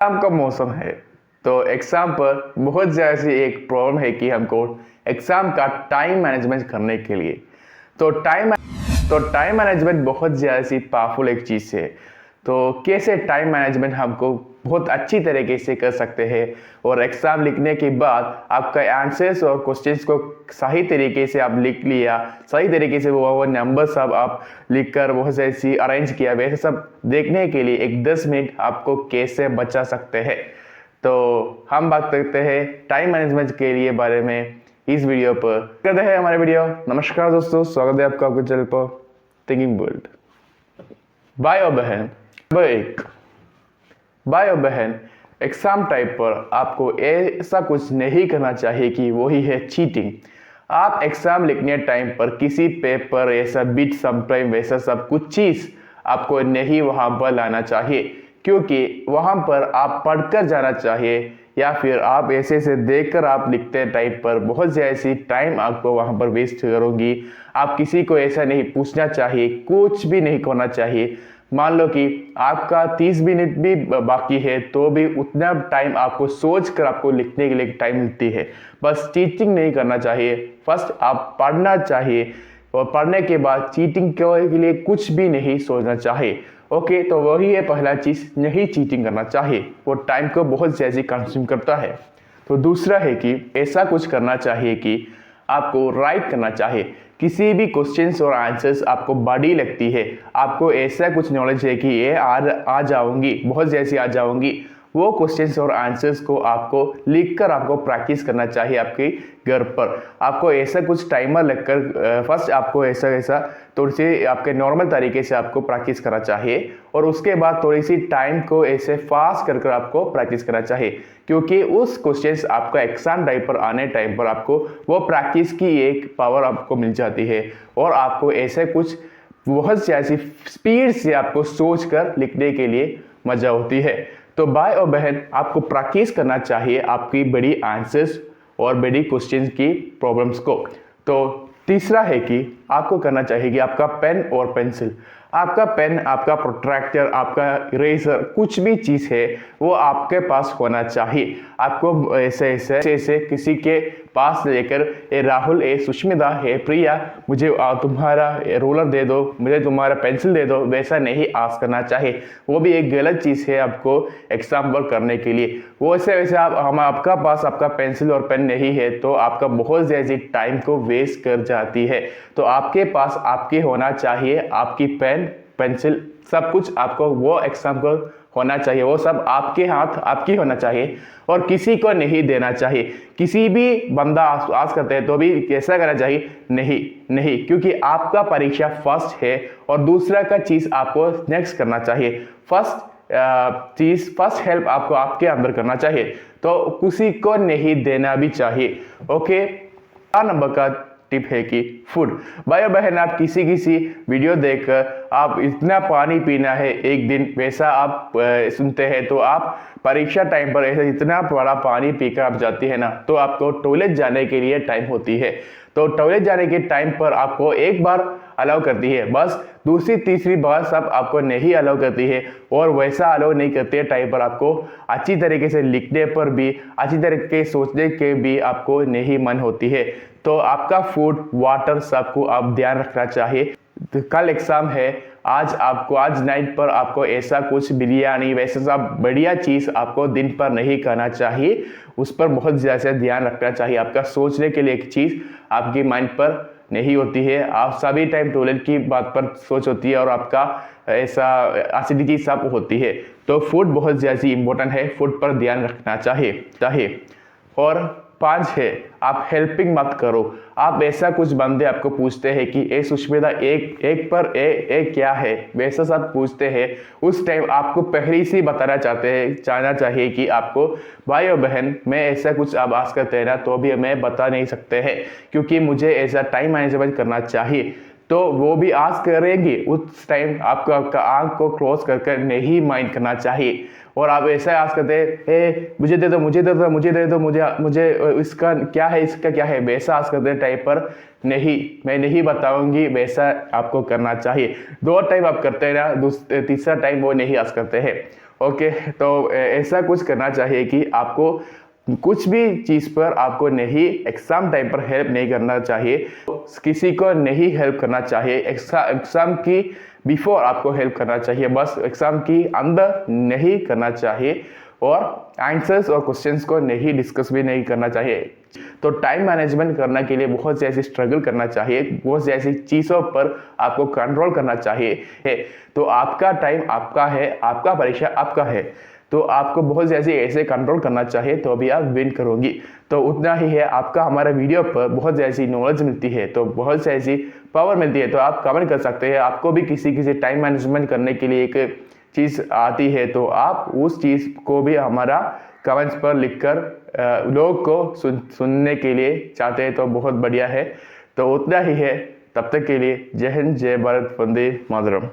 Exam का मौसम है तो एग्जाम पर बहुत ज़्यादा सी एक प्रॉब्लम है कि हमको एग्जाम का टाइम मैनेजमेंट करने के लिए तो टाइम मैनेजमेंट बहुत ज़्यादा सी पावरफुल एक चीज़ है। तो कैसे टाइम मैनेजमेंट हमको बहुत अच्छी तरीके से कर सकते हैं और एग्ज़ाम लिखने के बाद आपका आंसर्स और क्वेश्चंस को सही तरीके से आप लिख लिया, सही तरीके से वो नंबर सब आप लिख कर बहुत से ऐसी अरेंज किया, वैसे सब देखने के लिए एक 10 मिनट आपको कैसे बचा सकते हैं। तो हम बात करते हैं टाइम मैनेजमेंट के लिए बारे में इस वीडियो पर। करते हैं हमारे वीडियो। नमस्कार दोस्तों, स्वागत है आपका आपके चैनल पर थिंकिंग वर्ल्ड। भाई और बहन, एग्जाम टाइम पर आपको ऐसा कुछ नहीं करना चाहिए कि वही है चीटिंग। आप एग्जाम लिखने टाइम पर किसी पेपर ऐसा बीट समटाइम वैसा सब कुछ चीज़ आपको नहीं वहाँ पर लाना चाहिए, क्योंकि वहाँ पर आप पढ़कर जाना चाहिए या फिर आप ऐसे से देखकर आप लिखते टाइम पर बहुत ज़्यादा ऐसी टाइम आपको वहाँ पर वेस्ट करोगी। आप किसी को ऐसा नहीं पूछना चाहिए, कुछ भी नहीं करना चाहिए। मान लो कि आपका 30 मिनट भी बाकी है तो भी उतना टाइम आपको सोच कर आपको लिखने के लिए टाइम मिलती है। बस चीटिंग नहीं करना चाहिए, फर्स्ट आप पढ़ना चाहिए और पढ़ने के बाद चीटिंग के लिए कुछ भी नहीं सोचना चाहिए। ओके, तो वही है पहला चीज़, नहीं चीटिंग करना चाहिए, वो टाइम को बहुत ज़्यादा कंज्यूम करता है। तो दूसरा है कि ऐसा कुछ करना चाहिए कि आपको राइट करना चाहिए। किसी भी क्वेश्चंस और आंसर्स आपको बड़ी लगती है, आपको ऐसा कुछ नॉलेज है कि ये आ जाऊंगी, बहुत जैसी आ जाऊंगी, वो क्वेश्चंस और आंसर्स को आपको लिखकर आपको प्रैक्टिस करना चाहिए आपके घर पर। आपको ऐसा कुछ टाइमर लगकर फर्स्ट आपको ऐसा थोड़ी सी आपके नॉर्मल तरीके से आपको प्रैक्टिस करना चाहिए और उसके बाद थोड़ी सी टाइम को ऐसे फास्ट कर आपको प्रैक्टिस करना चाहिए, क्योंकि उस क्वेश्चंस आपका एग्जाम टाइम पर आने टाइम पर आपको वो प्रैक्टिस की एक पावर आपको मिल जाती है और आपको ऐसे कुछ बहुत सी ऐसी स्पीड से आपको सोच कर लिखने के लिए मजा होती है। तो भाई और बहन, आपको प्रैक्टिस करना चाहिए आपकी बड़ी आंसर्स और बड़ी क्वेश्चंस की प्रॉब्लम्स को। तो तीसरा है कि आपको करना चाहिए कि आपका पेन और पेंसिल, आपका पेन, आपका प्रोट्रैक्टर, आपका इरेजर, कुछ भी चीज़ है वो आपके पास होना चाहिए। आपको ऐसे किसी के पास लेकर ए राहुल, ए सुष्मिता, ए प्रिया, मुझे तुम्हारा रोलर दे दो, मुझे तुम्हारा पेंसिल दे दो, वैसा नहीं आस्क करना चाहिए। वो भी एक गलत चीज़ है आपको एग्जाम वर्क करने के लिए। वो वैसे आपका पास आपका पेंसिल और पेन नहीं है तो आपका बहुत ज़्यादा टाइम को वेस्ट कर जाती है। तो आपके पास आपके होना चाहिए, आपकी पेन, पेंसिल, सब कुछ आपको वो एग्जाम को होना चाहिए, वो सब आपके हाथ आपकी होना चाहिए और किसी को नहीं देना चाहिए। किसी भी बंदा आस करते हैं तो भी कैसा करना चाहिए, नहीं, क्योंकि आपका परीक्षा फर्स्ट है और दूसरा का चीज़ आपको नेक्स्ट करना चाहिए। फर्स्ट हेल्प आपको आपके अंदर करना चाहिए, तो किसी को नहीं देना भी चाहिए। ओके, 4 नंबर का टिप है कि फूड। भाई बहन, आप किसी वीडियो देखकर आप इतना पानी पीना है एक दिन, वैसा आप सुनते हैं तो आप परीक्षा टाइम पर ऐसा इतना बड़ा पानी पीकर आप जाती है ना, तो आपको टॉयलेट जाने के लिए टाइम होती है। तो टॉयलेट जाने के टाइम पर आपको एक बार अलाउ करती है, बस दूसरी तीसरी बार सब आपको नहीं अलाउ करती है और वैसा अलाउ नहीं करती है टाइम पर आपको अच्छी तरीके से लिखने पर भी, अच्छी तरीके से सोचने के भी आपको नहीं मन होती है। तो आपका फूड, वाटर सबको आप ध्यान रखना चाहिए। तो कल एग्जाम है, आज नाइट पर आपको ऐसा कुछ बिरयानी वैसे सब बढ़िया चीज़ आपको दिन पर नहीं करना चाहिए, उस पर बहुत ज़्यादा ध्यान रखना चाहिए। आपका सोचने के लिए एक चीज़ आपकी माइंड पर नहीं होती है, आप सभी टाइम टॉयलेट की बात पर सोच होती है और आपका ऐसा एसिडिटी सब होती है। तो फूड बहुत ज़्यादा इंपॉर्टेंट है, फूड पर ध्यान रखना चाहिए। और 5 है, आप हेल्पिंग मत करो। आप ऐसा कुछ बंदे आपको पूछते हैं कि ए सुष्मिता, एक पर ए क्या है, वैसा सब पूछते हैं, उस टाइम आपको पहले से बताना चाहना चाहिए कि आपको भाई और बहन, मैं ऐसा कुछ आप आस्क करते हैं ना तो भी मैं बता नहीं सकते हैं, क्योंकि मुझे ऐसा टाइम मैनेजमेंट करना चाहिए। तो वो भी आस्क करेंगे, उस टाइम आपको आपका आंख को क्लोज कर नहीं माइंड करना चाहिए। और आप ऐसा आस्क करते हैं, मुझे दे दो, मुझे इसका क्या है, वैसा आस्क करते हैं टाइप पर नहीं, मैं नहीं बताऊंगी, वैसा आपको करना चाहिए। 2 टाइम आप करते हैं ना, तीसरा टाइम वो नहीं आस्क करते हैं। ओके, तो ऐसा कुछ करना चाहिए कि आपको कुछ भी चीज़ पर आपको नहीं एग्ज़ाम टाइम पर हेल्प नहीं करना चाहिए, किसी को नहीं हेल्प करना चाहिए, एग्ज़ाम की बिफोर आपको हेल्प करना चाहिए, बस एग्ज़ाम की अंदर नहीं करना चाहिए, और आंसर्स और क्वेश्चंस को नहीं डिस्कस भी नहीं करना चाहिए। तो टाइम मैनेजमेंट करने के लिए बहुत से ऐसी स्ट्रगल करना चाहिए, बहुत से ऐसी चीज़ों पर आपको कंट्रोल करना चाहिए। तो आपका टाइम आपका है, आपका परीक्षा आपका है, तो आपको बहुत से ऐसे कंट्रोल करना चाहिए, तो अभी आप विन करोगी। तो उतना ही है, आपका हमारे वीडियो पर बहुत से ऐसी नॉलेज मिलती है, तो बहुत से ऐसी पावर मिलती है, तो आप कमेंट कर सकते हैं। आपको भी किसी टाइम मैनेजमेंट करने के लिए एक चीज़ आती है, तो आप उस चीज़ को भी हमारा कमेंट्स पर लिखकर लोग को सुनने के लिए चाहते हैं, तो बहुत बढ़िया है। तो उतना ही है, तब तक के लिए जय हिंद, जय भारत, वंदे मातरम।